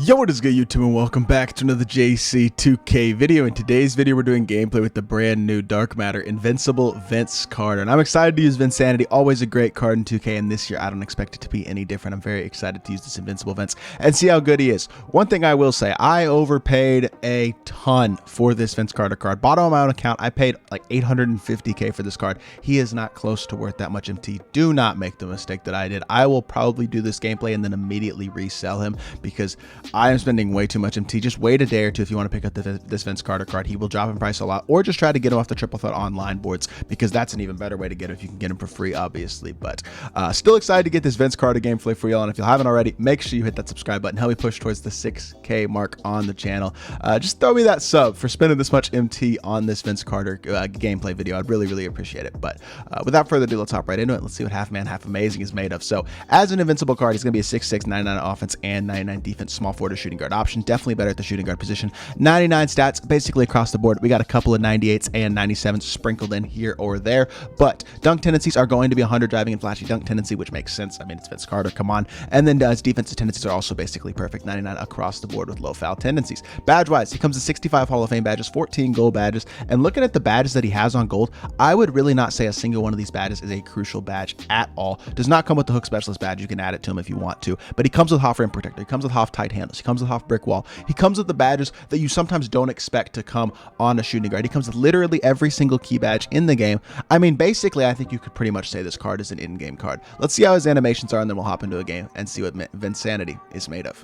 Yo, what is good, YouTube, and welcome back to another JC2K video. In today's video, we're doing gameplay with the brand new Dark Matter Invincible Vince Carter, and I'm excited to use Vinsanity. Always a great card in 2K, and this year I don't expect it to be any different. I'm very excited to use this Invincible Vince and see how good he is. One thing I will say, I overpaid a ton for this Vince Carter card. Bottom of my own account, I paid like 850K for this card. He is not close to worth that much MT. Do not make the mistake that I did. I will probably do this gameplay and then immediately resell him because I am spending way too much MT. Just wait a day or two if you want to pick up this Vince Carter card. He will drop in price a lot, or just try to get him off the Triple Threat online boards, because that's an even better way to get him if you can get him for free, obviously. But still excited to get this Vince Carter gameplay for y'all, and if you haven't already, make sure you hit that subscribe button. Help me push towards the 6K mark on the channel. Just throw me that sub for spending this much MT on this Vince Carter gameplay video. I'd really appreciate it. But without further ado, let's hop right into it. Let's see what Half Man, Half Amazing is made of. So as an invincible card, he's going to be a 6'6", 99 offense and 99 defense, small forward or shooting guard option. Definitely better at the shooting guard position. 99 stats basically across the board. We got a couple of 98s and 97s sprinkled in here or there, but dunk tendencies are going to be 100 driving and flashy dunk tendency, which makes sense. I mean, it's Vince Carter, come on. And then his defensive tendencies are also basically perfect. 99 across the board with low foul tendencies. Badge wise, he comes with 65 Hall of Fame badges, 14 gold badges, and looking at the badges that he has on gold, I would really not say a single one of these badges is a crucial badge at all. Does not come with the hook specialist badge. You can add it to him if you want to, but he comes with half rim protector. He comes with half tight handles. He comes with half brick wall. He comes with the badges that you sometimes don't expect to come on a shooting guard. He comes with literally every single key badge in the game. I mean, basically, I think you could pretty much say this card is an in-game card. Let's see how his animations are, and then we'll hop into a game and see what Vinsanity is made of.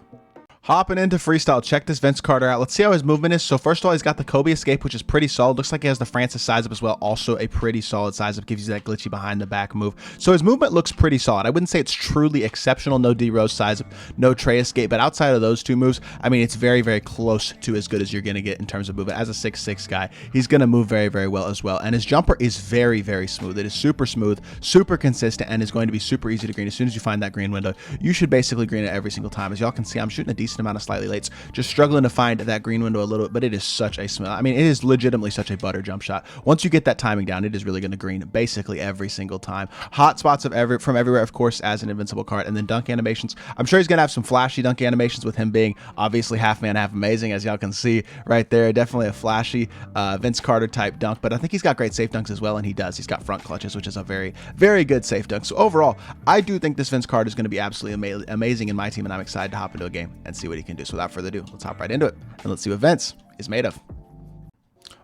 Hopping into freestyle, check this Vince Carter out. Let's see how his movement is. So first of all, he's got the Kobe escape, which is pretty solid. Looks like he has the Francis size up as well. Also a pretty solid size up, gives you that glitchy behind the back move. So his movement looks pretty solid. I wouldn't say it's truly exceptional. No D Rose size up, no Trey escape, but outside of those two moves, I mean, it's very close to as good as you're going to get in terms of movement. As a 6'6" guy, he's going to move very well as well. And his jumper is very smooth. It is super smooth, super consistent, and is going to be super easy to green. As soon as you find that green window, you should basically green it every single time. As y'all can see, I'm shooting a decent amount of slightly lates. Just struggling to find that green window a little bit, but it is such a smooth. I mean, it is legitimately such a butter jump shot. Once you get that timing down, it is really going to green basically every single time. Hot spots from everywhere, of course, as an invincible card. And then dunk animations. I'm sure he's going to have some flashy dunk animations with him being obviously half man, half amazing, as y'all can see right there. Definitely a flashy Vince Carter type dunk, but I think he's got great safe dunks as well, and he does. He's got front clutches, which is a very good safe dunk. So overall, I do think this Vince Carter is going to be absolutely amazing in my team, and I'm excited to hop into a game and see what he can do. So without further ado, let's hop right into it and let's see what Vince is made of.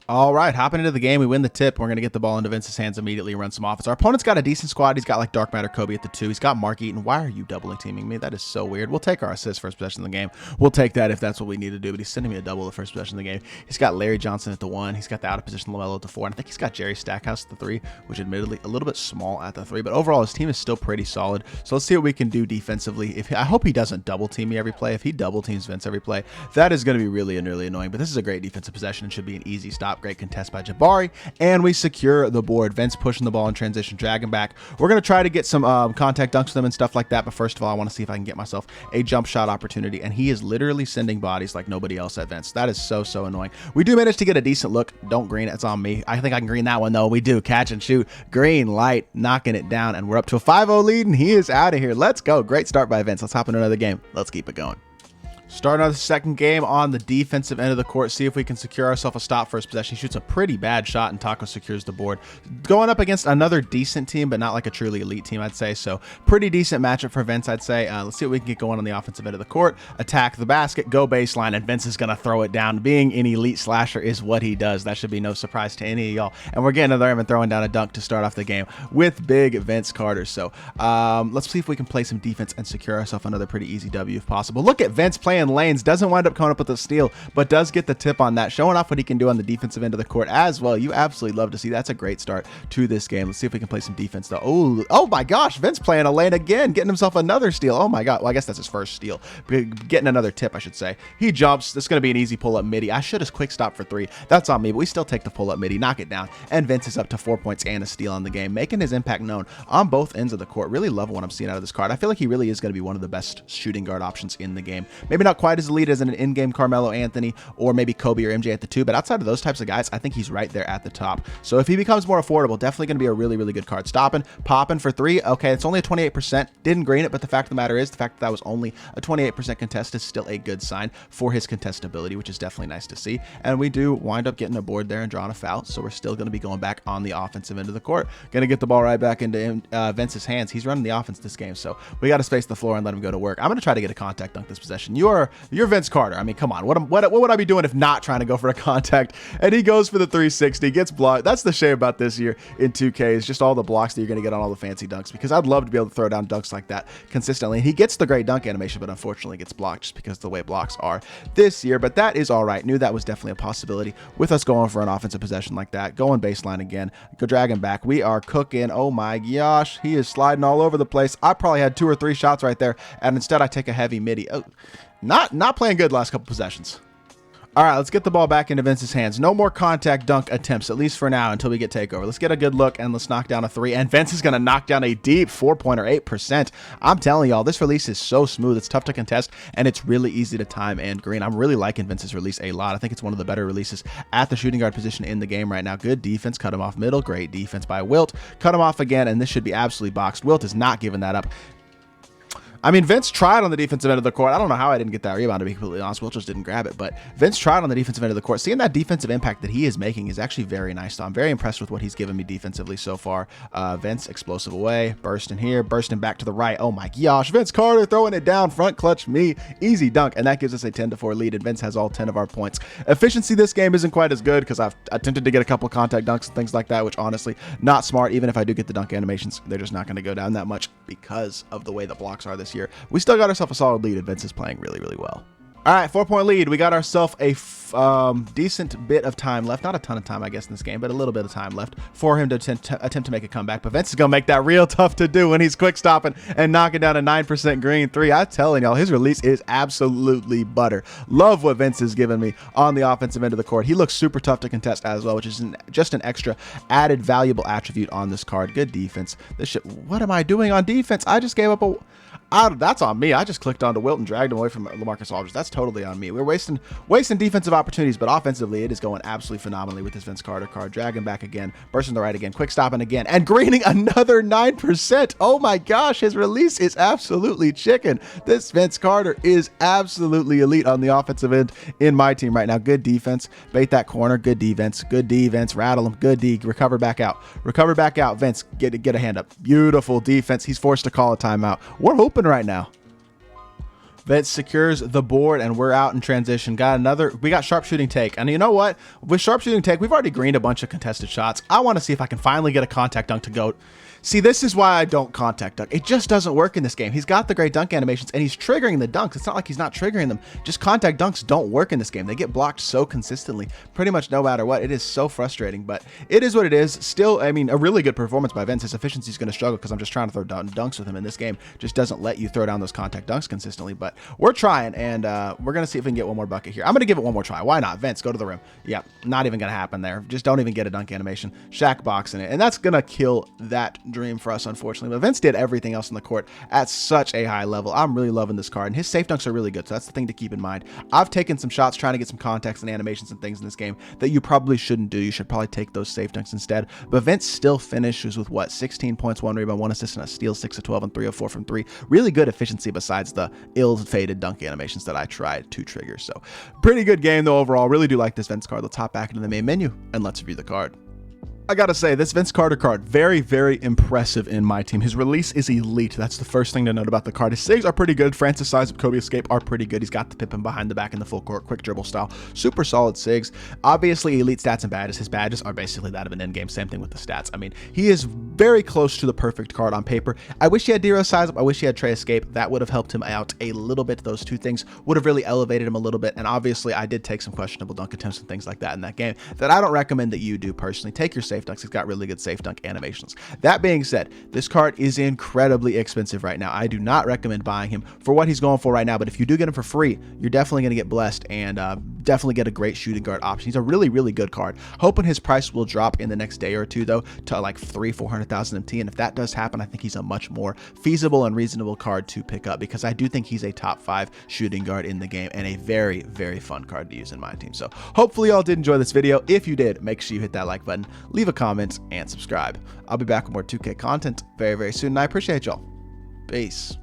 All right, hopping into the game, we win the tip. We're going to get the ball into Vince's hands immediately, run some offense. Our opponent's got a decent squad. He's got like Dark Matter Kobe at the 2. He's got Mark Eaton. Why are you doubling teaming me? That is so weird. We'll take our assist first possession of the game. We'll take that if that's what we need to do, but he's sending me a double the first possession of the game. He's got Larry Johnson at the 1. He's got the out of position LaMelo at the 4. And I think he's got Jerry Stackhouse at the 3, which admittedly a little bit small at the 3, but overall his team is still pretty solid. So let's see what we can do defensively. I hope he doesn't double team me every play. If he double teams Vince every play, that is going to be really annoying, but this is a great defensive possession and should be an easy stop. Great contest by Jabari, and we secure the board. Vince pushing the ball in transition, dragging back. We're going to try to get some contact dunks with them and stuff like that, but first of all, I want to see if I can get myself a jump shot opportunity, and he is literally sending bodies like nobody else at Vince. That is so annoying. We do manage to get a decent look. Don't green it. It's on me. I think I can green that one, though. We do. Catch and shoot. Green light, knocking it down, and we're up to a 5-0 lead, and he is out of here. Let's go. Great start by Vince. Let's hop into another game. Let's keep it going. Starting our second game on the defensive end of the court. See if we can secure ourselves a stop first possession. He shoots a pretty bad shot, and Taco secures the board. Going up against another decent team, but not like a truly elite team, I'd say. So pretty decent matchup for Vince, I'd say. Let's see what we can get going on the offensive end of the court. Attack the basket, go baseline, and Vince is going to throw it down. Being an elite slasher is what he does. That should be no surprise to any of y'all. And we're getting another and throwing down a dunk to start off the game with big Vince Carter. So let's see if we can play some defense and secure ourselves another pretty easy W if possible. Look at Vince playing lanes. Doesn't wind up coming up with a steal, but does get the tip on that, showing off what he can do on the defensive end of the court as well. You absolutely love to see. That's a great start to this game. Let's see if we can play some defense though. Oh my gosh, Vince playing a lane again, getting himself another steal. Oh my god, well, I guess that's his first steal, getting another tip, I should say. He jumps. This is going to be an easy pull-up midi. I should have quick stop for 3. That's on me, but we still take the pull-up midi, knock it down, and Vince is up to 4 points and a steal on the game, making his impact known on both ends of the court. Really love what I'm seeing out of this card. I feel like he really is going to be one of the best shooting guard options in the game. Maybe not not quite as elite as an in-game Carmelo Anthony or maybe Kobe or MJ at the 2, but outside of those types of guys, I think he's right there at the top. So if he becomes more affordable, definitely going to be a really, really good card. Stopping, popping for 3. Okay, it's only a 28%. Didn't green it, but the fact of the matter is the fact that was only a 28% contest is still a good sign for his contestability, which is definitely nice to see. And we do wind up getting a board there and drawing a foul, so we're still going to be going back on the offensive end of the court. Going to get the ball right back into Vince's hands. He's running the offense this game, so we got to space the floor and let him go to work. I'm going to try to get a contact dunk this possession. You're Vince Carter. I mean, come on. What would I be doing if not trying to go for a contact? And he goes for the 360, gets blocked. That's the shame about this year in 2K is just all the blocks that you're going to get on all the fancy dunks, because I'd love to be able to throw down dunks like that consistently. And he gets the great dunk animation, but unfortunately gets blocked just because of the way blocks are this year. But that is all right. Knew that was definitely a possibility with us going for an offensive possession like that. Going baseline again. Go drag him back. We are cooking. Oh my gosh. He is sliding all over the place. I probably had 2 or 3 shots right there, and instead I take a heavy midi. Oh, not playing good last couple possessions. All right, let's get the ball back into Vince's hands. No more contact dunk attempts, at least for now, until we get takeover. Let's get a good look, and let's knock down a 3. And Vince is going to knock down a deep 4-pointer, 8%. I'm telling y'all, this release is so smooth. It's tough to contest, and it's really easy to time and green. I'm really liking Vince's release a lot. I think it's one of the better releases at the shooting guard position in the game right now. Good defense. Cut him off middle. Great defense by Wilt. Cut him off again, and this should be absolutely boxed. Wilt is not giving that up. I mean, Vince tried on the defensive end of the court. I don't know how I didn't get that rebound, to be completely honest. Wilt just didn't grab it, but Vince tried on the defensive end of the court. Seeing that defensive impact that he is making is actually very nice. So I'm very impressed with what he's given me defensively so far. Vince, explosive away, bursting here, bursting back to the right. Oh my gosh, Vince Carter throwing it down, front clutch me, easy dunk, and that gives us a 10-4 lead, and Vince has all 10 of our points. Efficiency this game isn't quite as good because I've attempted to get a couple of contact dunks and things like that, which honestly, not smart. Even if I do get the dunk animations, they're just not going to go down that much because of the way the blocks are this year. We still got ourselves a solid lead, and Vince is playing really, really well. All right, 4-point lead. We got ourselves a decent bit of time left. Not a ton of time, I guess, in this game, but a little bit of time left for him to attempt to make a comeback. But Vince is going to make that real tough to do when he's quick stopping and knocking down a 9% green 3. I'm telling y'all, his release is absolutely butter. Love what Vince has given me on the offensive end of the court. He looks super tough to contest as well, which is just an extra added valuable attribute on this card. Good defense. This shit. What am I doing on defense? I just gave up a... that's on me. I just clicked onto Wilt and dragged him away from LaMarcus Aldridge. That's totally on me. We're wasting defensive opportunities, but offensively, it is going absolutely phenomenally with this Vince Carter card. Dragging back again, bursting the right again, quick stopping again, and greening another 9%. Oh my gosh, his release is absolutely chicken. This Vince Carter is absolutely elite on the offensive end in my team right now. Good defense, bait that corner. Good defense, rattle him. Good D, recover back out. Vince, get a hand up. Beautiful defense. He's forced to call a timeout. We're hoping right now. Vince secures the board, and we're out in transition. We got sharpshooting take, and you know what? With sharpshooting take, we've already greened a bunch of contested shots. I want to see if I can finally get a contact dunk to go. See, this is why I don't contact dunk. It just doesn't work in this game. He's got the great dunk animations, and he's triggering the dunks. It's not like he's not triggering them. Just contact dunks don't work in this game. They get blocked so consistently, pretty much no matter what. It is so frustrating, but it is what it is. Still, I mean, a really good performance by Vince. His efficiency is going to struggle because I'm just trying to throw down dunks with him in this game. Just doesn't let you throw down those contact dunks consistently, but we're trying, and we're going to see if we can get one more bucket here. I'm going to give it one more try. Why not? Vince, go to the rim. Yeah, not even going to happen there. Just don't even get a dunk animation. Shaq boxing it, and that's going to kill that dream for us, unfortunately. But Vince did everything else on the court at such a high level. I'm really loving this card, and his safe dunks are really good, so that's the thing to keep in mind. I've taken some shots trying to get some context and animations and things in this game that you probably shouldn't do. You should probably take those safe dunks instead. But Vince still finishes with, what, 16 points, 1 rebound, 1 assist, and a steal, 6 of 12, and 3 of 4 from 3. Really good efficiency besides the ill-fated dunk animations that I tried to trigger. So pretty good game, though, overall. Really do like this Vince card. Let's hop back into the main menu, and let's review the card. I gotta say, this Vince Carter card, very, very impressive in my team. His release is elite. That's the first thing to note about the card. His saves are pretty good. Francis size of Kobe escape are pretty good. He's got the Pippen behind the back in the full court, quick dribble style. Super solid sigs. Obviously, elite stats and badges. His badges are basically that of an endgame. Same thing with the stats. I mean, he is very close to the perfect card on paper. I wish he had D-Rose size up. I wish he had Trey escape. That would have helped him out a little bit. Those two things would have really elevated him a little bit. And obviously, I did take some questionable dunk attempts and things like that in that game that I don't recommend that you do personally. Take your safe dunks. He's got really good safe dunk animations. That being said, this card is incredibly expensive right now. I do not recommend buying him for what he's going for right now, but if you do get him for free, you're definitely going to get blessed and definitely get a great shooting guard option. He's a really, really good card. Hoping his price will drop in the next day or two, though, to like 300,000-400,000 MT. And if that does happen, I think he's a much more feasible and reasonable card to pick up, because I do think he's a top 5 shooting guard in the game and a very, very fun card to use in my team. So hopefully y'all did enjoy this video. If you did, make sure you hit that like button, leave a comment, and subscribe. I'll be back with more 2K content very, very soon, and I appreciate y'all. Peace.